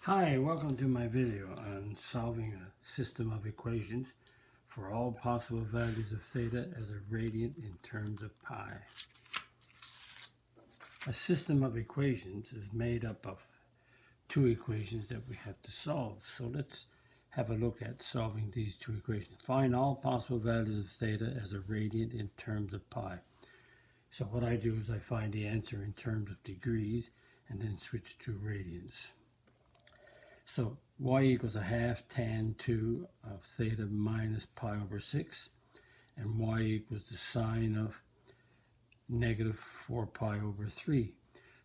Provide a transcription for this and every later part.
Hi, welcome to my video on solving a system of equations for all possible values of theta as a radian in terms of pi. A system of equations is made up of two equations that we have to solve. So let's have a look at solving these two equations. Find all possible values of theta as a radian in terms of pi. So what I do is I find the answer in terms of degrees and then switch to radians. So y equals a half tan 2 of theta minus pi over 6, and y equals the sine of negative 4 pi over 3.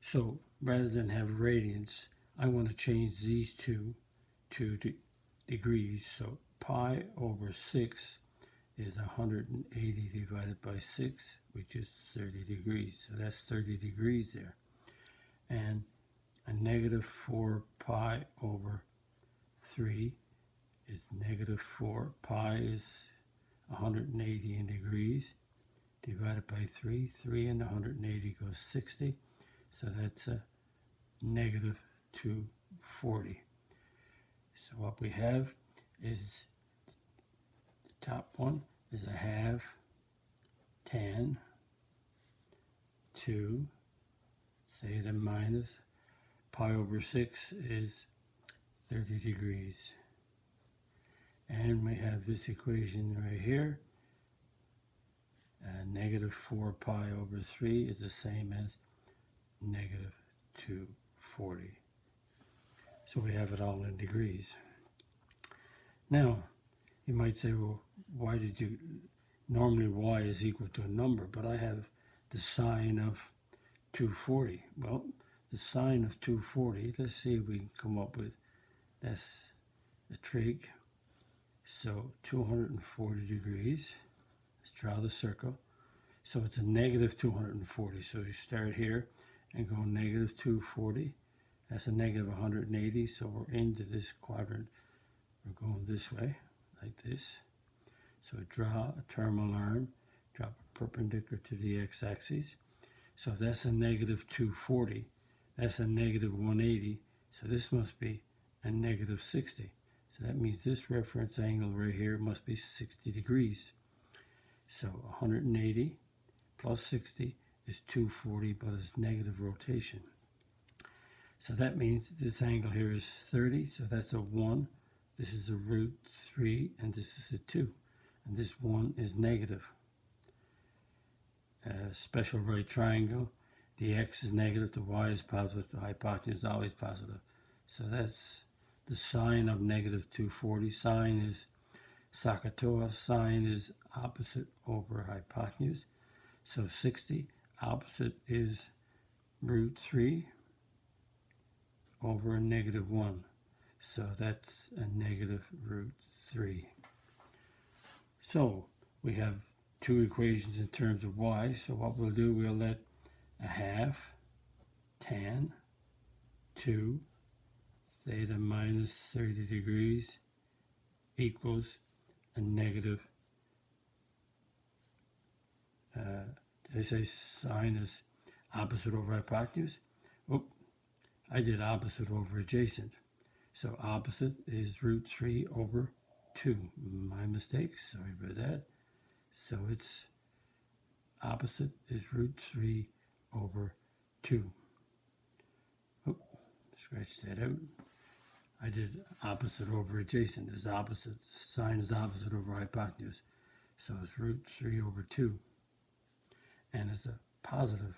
So rather than have radians, I want to change these two to degrees. So pi over 6 is 180 divided by 6, which is 30 degrees. So that's 30 degrees there. And a negative 4 pi over 3 is negative 4. Pi is 180 in degrees divided by 3. 3 and 180 goes 60. So that's a negative 240. So what we have is the top one is a half tan 2 theta minus pi over 6 is 30 degrees. And we have this equation right here. Negative 4 pi over 3 is the same as negative 240. So we have it all in degrees. Now, you might say, well, why did you, normally y is equal to a number, but I have the sine of 240. Well, the sine of 240, let's see if we can come up with, that's the trig. So 240 degrees. Let's draw the circle. So it's a negative 240. So you start here and go negative 240. That's a negative 180. So we're into this quadrant. We're going this way, like this. So draw a terminal arm, drop a perpendicular to the x-axis. So if that's a negative 240, that's a negative 180. So this must be a negative 60. So that means this reference angle right here must be 60 degrees. So 180 plus 60 is 240, but it's negative rotation. So that means this angle here is 30, so that's a 1. This is a root 3, and this is a 2. And this 1 is negative. Special right triangle. The x is negative, the y is positive, the hypotenuse is always positive. So that's the sine of negative 240. Sine is SOHCAHTOA. Sine is opposite over hypotenuse. So 60, opposite is root 3 over negative 1. So that's a negative root 3. So we have two equations in terms of y. So what we'll do, we'll let a half tan 2 theta minus 30 degrees equals a negative, did I say sine is opposite over hypotenuse? Oh, I did opposite over adjacent. So opposite is root 3 over 2. My mistake, sorry about that. So it's opposite is root 3 over 2. Oh, scratch that out. I did opposite over adjacent. Is opposite. Sine is opposite over hypotenuse. So it's root 3 over 2. And it's a positive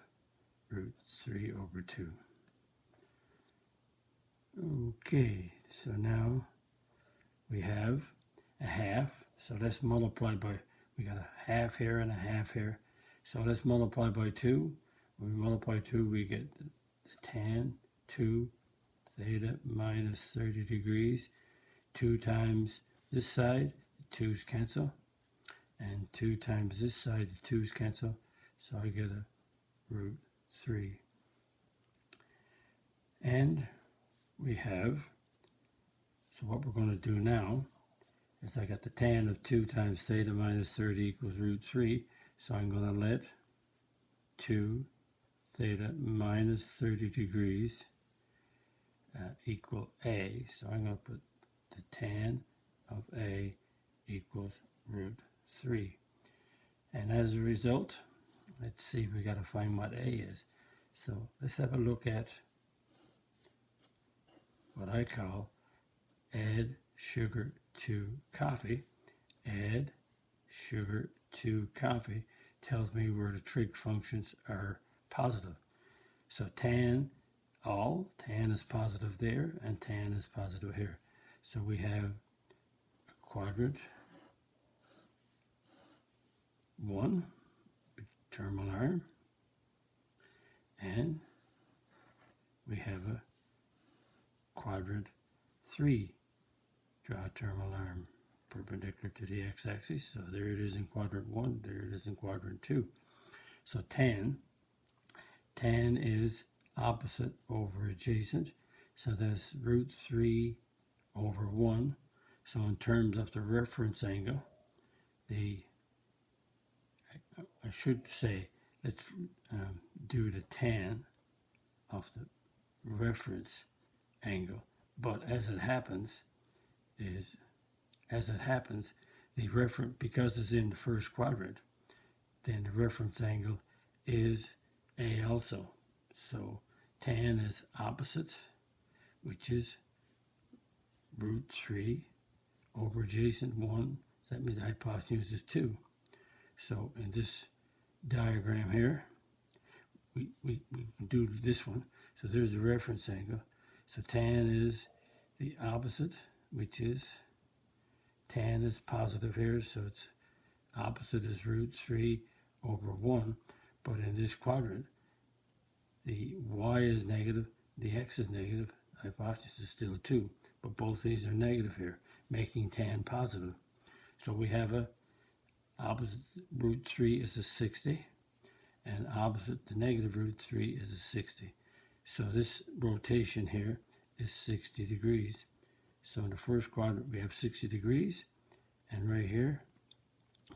root 3 over 2. Okay, so now we have a half. So let's multiply by, we got a half here and a half here. So let's multiply by 2. When we multiply 2, we get the tan 2 theta minus 30 degrees. 2 times this side, the 2's cancel. And 2 times this side, the 2's cancel. So I get a root 3. And we have, so what we're going to do now is I got the tan of 2 times theta minus 30 equals root 3. So I'm going to let 2 theta minus 30 degrees equal a. So I'm going to put the tan of a equals root 3. And as a result, let's see, we got to find what a is. So let's have a look at what I call add sugar to coffee. Add sugar to coffee tells me where the trig functions are positive. So tan is positive there, and tan is positive here. So we have a quadrant 1, terminal arm, and we have a quadrant 3, draw a terminal arm perpendicular to the x-axis. So there it is in quadrant 1, there it is in quadrant 2. So tan is opposite over adjacent, so that's root 3 over 1. So in terms of the reference angle, I should say, let's do the tan of the reference angle. But as it happens, the reference, because it's in the first quadrant, then the reference angle is A also. So tan is opposite, which is root 3 over adjacent 1. So that means the hypotenuse is 2. So in this diagram here, we can do this one. So there's the reference angle. So tan is the opposite, which is tan is positive here, so it's opposite is root 3 over 1. But in this quadrant, the y is negative, the x is negative, hypotenuse is still 2. But both these are negative here, making tan positive. So we have a opposite root 3 is a 60, and opposite the negative root 3 is a 60. So this rotation here is 60 degrees. So in the first quadrant we have 60 degrees, and right here,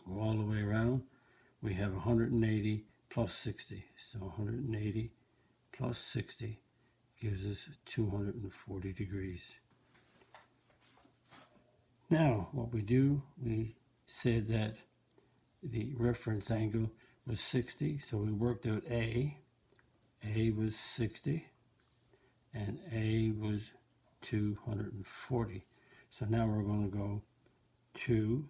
go all the way around, we have 180 plus 60. So 180 plus 60 gives us 240 degrees. Now what we do, we said that the reference angle was 60, so we worked out A. A was 60, and A was 240. So now we're going to go 2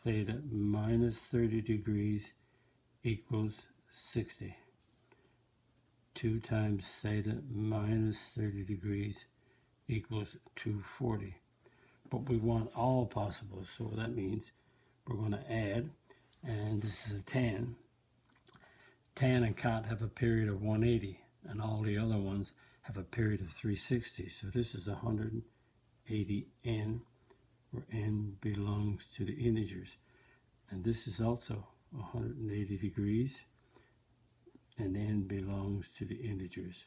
theta minus 30 degrees equals 60. 2 times theta minus 30 degrees equals 240. But we want all possible, so that means we're going to add, and this is a tan. Tan and cot have a period of 180, and all the other ones have a period of 360. So this is 180 n, where n belongs to the integers. And this is also 180 degrees, and n belongs to the integers.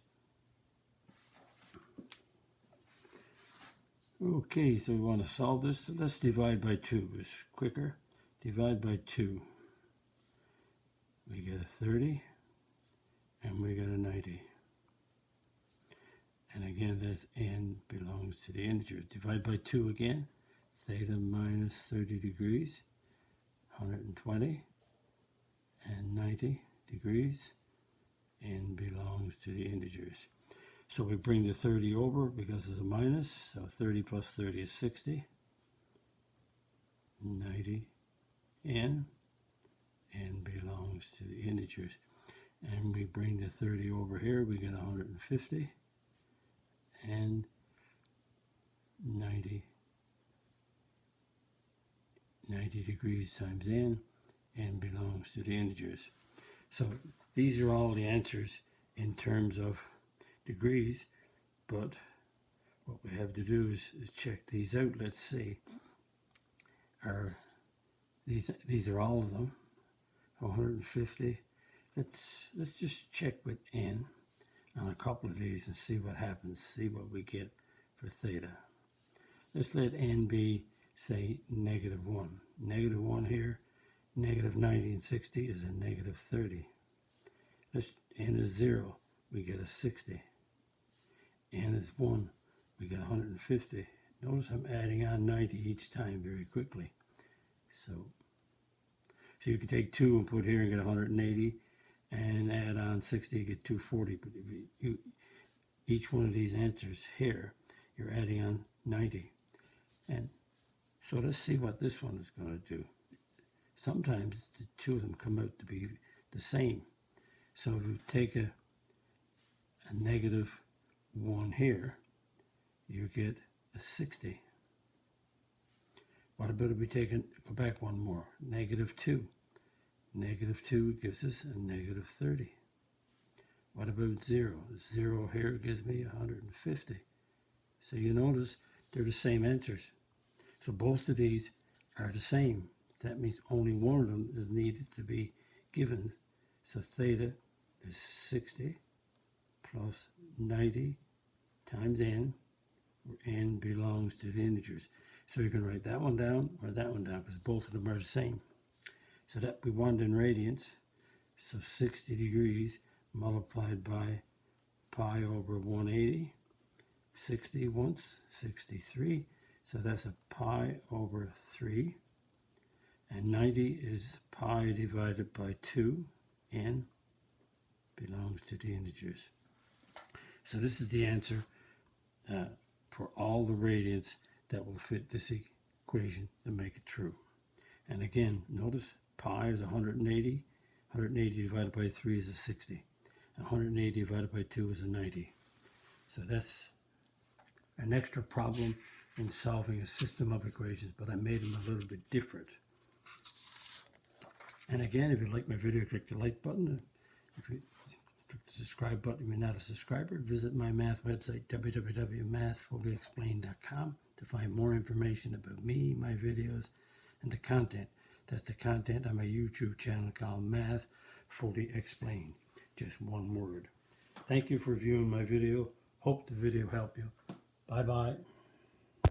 Okay, so we want to solve this. So let's divide by 2. It's quicker. Divide by 2. We get a 30, and we get a 90. And again, that's n belongs to the integers. Divide by 2 again. Theta minus 30 degrees, 120, and 90 degrees. N belongs to the integers. So we bring the 30 over because it's a minus. So 30 plus 30 is 60. 90 n. N belongs to the integers. And we bring the 30 over here, we get 150. And 90 degrees times n belongs to the integers. So these are all the answers in terms of degrees, but what we have to do is check these out. Let's see, these are all of them, 150. Let's just check with n on a couple of these and see what happens, see what we get for theta. Let's let n be, say, -1. -1 here, -90 and 60 is a -30. N is 0, we get a 60. n is 1, we get 150. Notice I'm adding on 90 each time very quickly. So you can take 2 and put here and get 180, and add on 60, get 240. But if each one of these answers here, you're adding on 90. And so let's see what this one is going to do. Sometimes the two of them come out to be the same. So if you take a negative 1 here, you get a 60. What about if we go back one more, negative 2? Negative 2 gives us a negative 30. What about 0? 0 here gives me 150. So you notice they're the same answers. So both of these are the same. That means only one of them is needed to be given. So theta is 60 plus 90 times n, where n belongs to the integers. So you can write that one down or that one down, because both of them are the same. So that we want in radians. So 60 degrees multiplied by pi over 180. 60 once, 63. So that's a pi over 3. And 90 is pi divided by 2. N belongs to the integers. So this is the answer for all the radians that will fit this equation to make it true. And again, notice pi is 180. 180 divided by 3 is a 60. And 180 divided by 2 is a 90. So that's an extra problem in solving a system of equations, but I made them a little bit different. And again, if you like my video, click the like button. If you click the subscribe button, if you're not a subscriber, visit my math website, www.mathfullyexplained.com, to find more information about me, my videos, and the content. That's the content on my YouTube channel called Math Fully Explained. Just one word. Thank you for viewing my video. Hope the video helped you. Bye-bye.